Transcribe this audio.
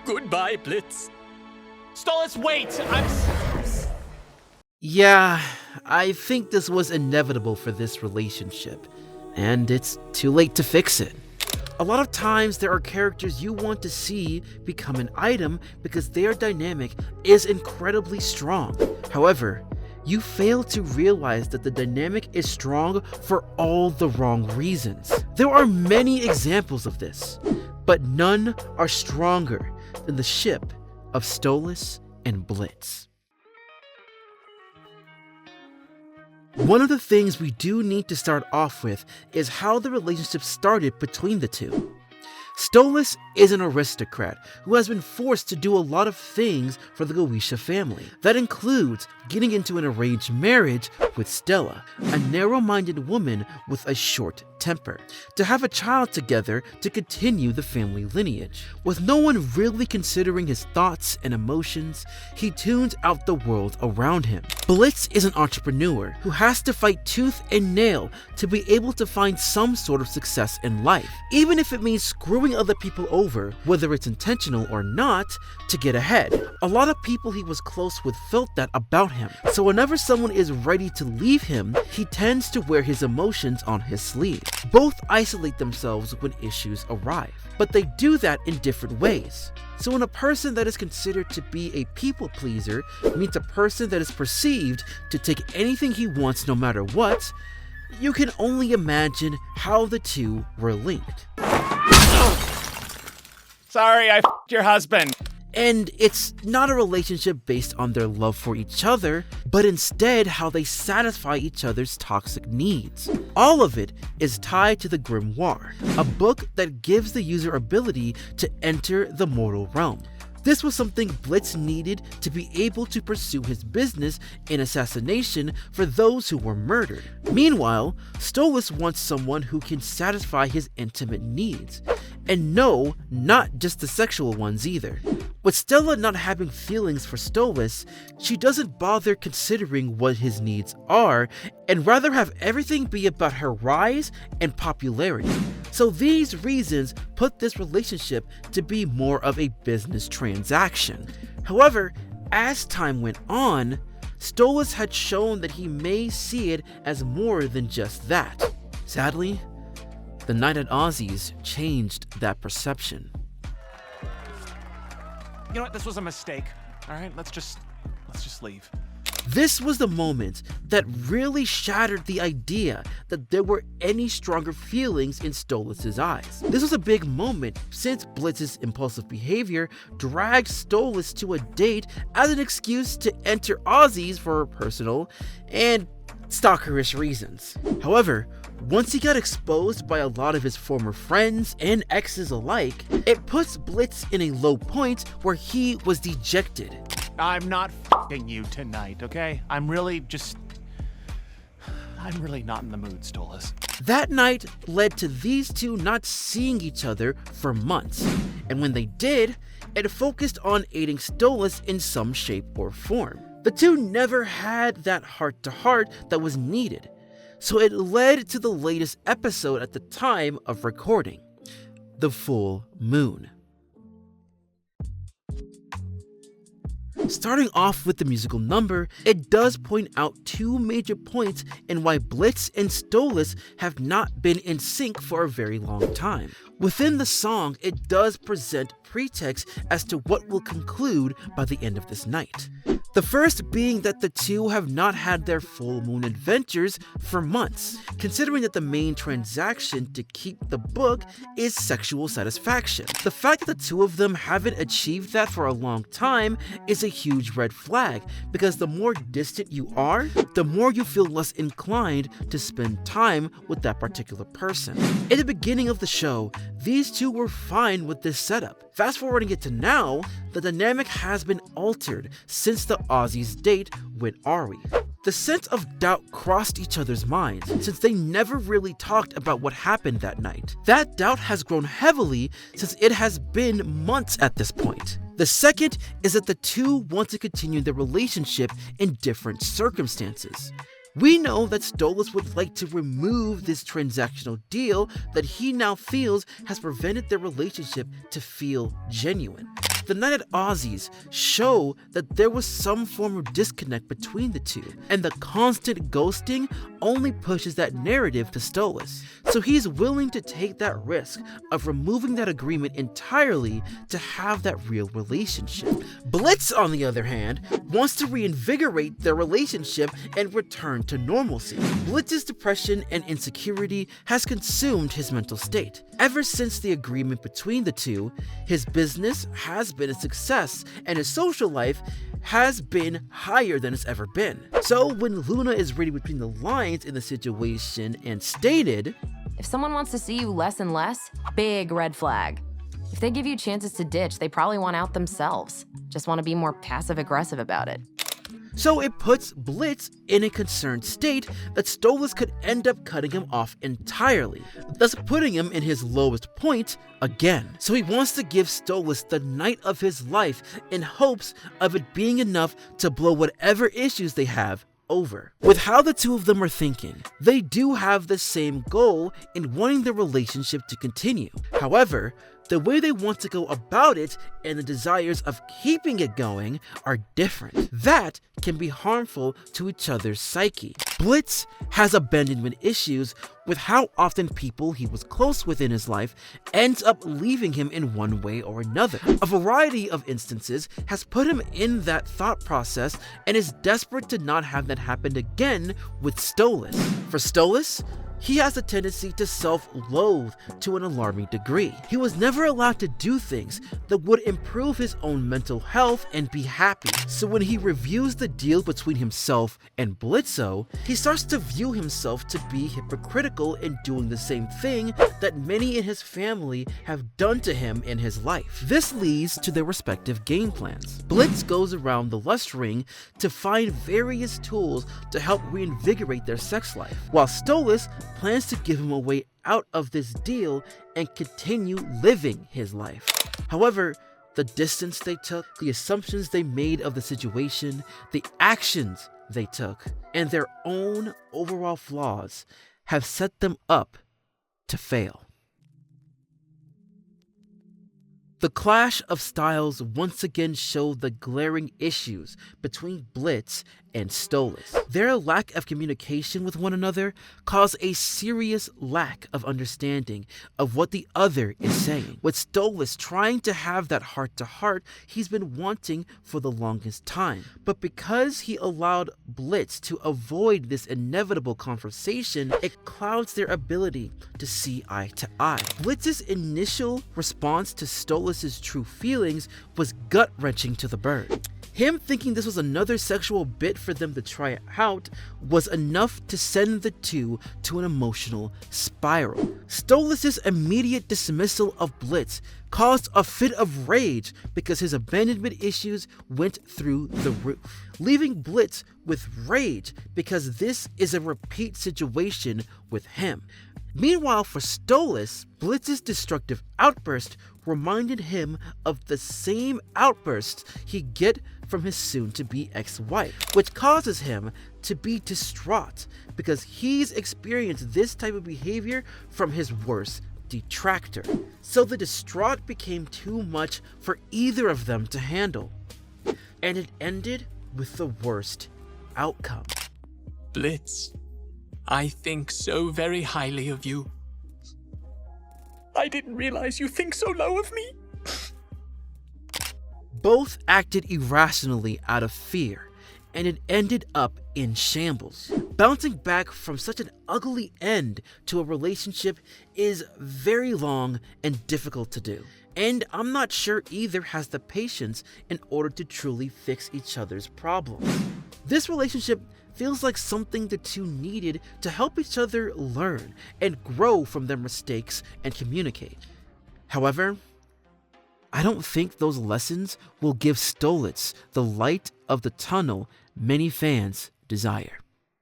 Goodbye, Blitz. Stolas, wait! Yeah, I think this was inevitable for this relationship, and it's too late to fix it. A lot of times there are characters you want to see become an item because their dynamic is incredibly strong. However, you fail to realize that the dynamic is strong for all the wrong reasons. There are many examples of this, but none are stronger than the ship of Stolas and Blitz. One of the things we do need to start off with is how the relationship started between the two. Stolas is an aristocrat who has been forced to do a lot of things for the Goetia family. That includes getting into an arranged marriage with Stella, a narrow-minded woman with a short temper, to have a child together to continue the family lineage. With no one really considering his thoughts and emotions, he tunes out the world around him. Blitz is an entrepreneur who has to fight tooth and nail to be able to find some sort of success in life, even if it means screwing other people over, whether it's intentional or not, to get ahead. A lot of people he was close with felt that about him, so whenever someone is ready to leave him, he tends to wear his emotions on his sleeve. Both isolate themselves when issues arrive, but they do that in different ways. So when a person that is considered to be a people pleaser meets a person that is perceived to take anything he wants no matter what, you can only imagine how the two were linked. Sorry, I f***ed your husband. And it's not a relationship based on their love for each other, but instead how they satisfy each other's toxic needs. All of it is tied to the Grimoire, a book that gives the user ability to enter the mortal realm. This was something Blitz needed to be able to pursue his business in assassination for those who were murdered. Meanwhile, Stolas wants someone who can satisfy his intimate needs. And no, not just the sexual ones either. With Stella not having feelings for Stolas, she doesn't bother considering what his needs are, and rather have everything be about her rise and popularity. So these reasons put this relationship to be more of a business transaction. However, as time went on, Stolas had shown that he may see it as more than just that. Sadly, the night at Ozzy's changed that perception. You know what? This was a mistake. All right, let's just leave. This was the moment that really shattered the idea that there were any stronger feelings in Stolas' eyes. This was a big moment since Blitz's impulsive behavior dragged Stolas to a date as an excuse to enter Ozzy's for personal and stalkerish reasons. However, once he got exposed by a lot of his former friends and exes alike, it puts Blitz in a low point where he was dejected. I'm not f***ing you tonight, okay? I'm really not in the mood, Stolas. That night led to these two not seeing each other for months, and when they did, it focused on aiding Stolas in some shape or form. The two never had that heart-to-heart that was needed, so it led to the latest episode at the time of recording, the full moon. Starting off with the musical number, it does point out two major points in why Blitz and Stolas have not been in sync for a very long time. Within the song, it does present pretext as to what will conclude by the end of this night. The first being that the two have not had their full moon adventures for months, considering that the main transaction to keep the book is sexual satisfaction. The fact that the two of them haven't achieved that for a long time is a huge red flag, because the more distant you are, the more you feel less inclined to spend time with that particular person. In the beginning of the show, these two were fine with this setup. Fast forwarding it to now, the dynamic has been altered since the Ozzy's date with Ari. The sense of doubt crossed each other's minds since they never really talked about what happened that night. That doubt has grown heavily since it has been months at this point. The second is that the two want to continue their relationship in different circumstances. We know that Stolas would like to remove this transactional deal that he now feels has prevented their relationship to feel genuine. The night at Ozzy's show that there was some form of disconnect between the two, and the constant ghosting only pushes that narrative to Stolas. So he's willing to take that risk of removing that agreement entirely to have that real relationship. Blitz, on the other hand, wants to reinvigorate their relationship and return to normalcy. Blitz's depression and insecurity has consumed his mental state. Ever since the agreement between the two, his business has been a success and his social life has been higher than it's ever been. So when Luna is reading between the lines in the situation and stated, "If someone wants to see you less and less, big red flag. If they give you chances to ditch, they probably want out themselves. Just want to be more passive-aggressive about it." So it puts Blitz in a concerned state that Stolas could end up cutting him off entirely, thus putting him in his lowest point again. So he wants to give Stolas the night of his life in hopes of it being enough to blow whatever issues they have over. With how the two of them are thinking, they do have the same goal in wanting the relationship to continue. However, the way they want to go about it and the desires of keeping it going are different. That can be harmful to each other's psyche. Blitz has abandonment issues with how often people he was close with in his life ends up leaving him in one way or another. A variety of instances has put him in that thought process and is desperate to not have that happen again with Stolas. For Stolas, he has a tendency to self-loathe to an alarming degree. He was never allowed to do things that would improve his own mental health and be happy. So when he reviews the deal between himself and Blitzo, he starts to view himself to be hypocritical in doing the same thing that many in his family have done to him in his life. This leads to their respective game plans. Blitz goes around the lust ring to find various tools to help reinvigorate their sex life, while Stolas plans to give him a way out of this deal and continue living his life. However, the distance they took, the assumptions they made of the situation, the actions they took, and their own overall flaws have set them up to fail. The clash of styles once again showed the glaring issues between Blitz and Stolas. Their lack of communication with one another caused a serious lack of understanding of what the other is saying, with Stolas trying to have that heart-to-heart he's been wanting for the longest time. But because he allowed Blitz to avoid this inevitable conversation, it clouds their ability to see eye to eye. Blitz's initial response to Stolas' true feelings was gut-wrenching to the bird. Him thinking this was another sexual bit for them to try out was enough to send the two to an emotional spiral. Stolas' immediate dismissal of Blitz caused a fit of rage because his abandonment issues went through the roof, leaving Blitz with rage because this is a repeat situation with him. Meanwhile, for Stolas, Blitz's destructive outburst reminded him of the same outbursts he'd get from his soon-to-be ex-wife, which causes him to be distraught because he's experienced this type of behavior from his worst detractor. So the distraught became too much for either of them to handle, and it ended with the worst outcome. Blitz, I think so very highly of you. I didn't realize you think so low of me. Both acted irrationally out of fear, and it ended up in shambles. Bouncing back from such an ugly end to a relationship is very long and difficult to do, and I'm not sure either has the patience in order to truly fix each other's problems. This relationship feels like something the two needed to help each other learn and grow from their mistakes and communicate. However, I don't think those lessons will give Stolas the light of the tunnel many fans desire.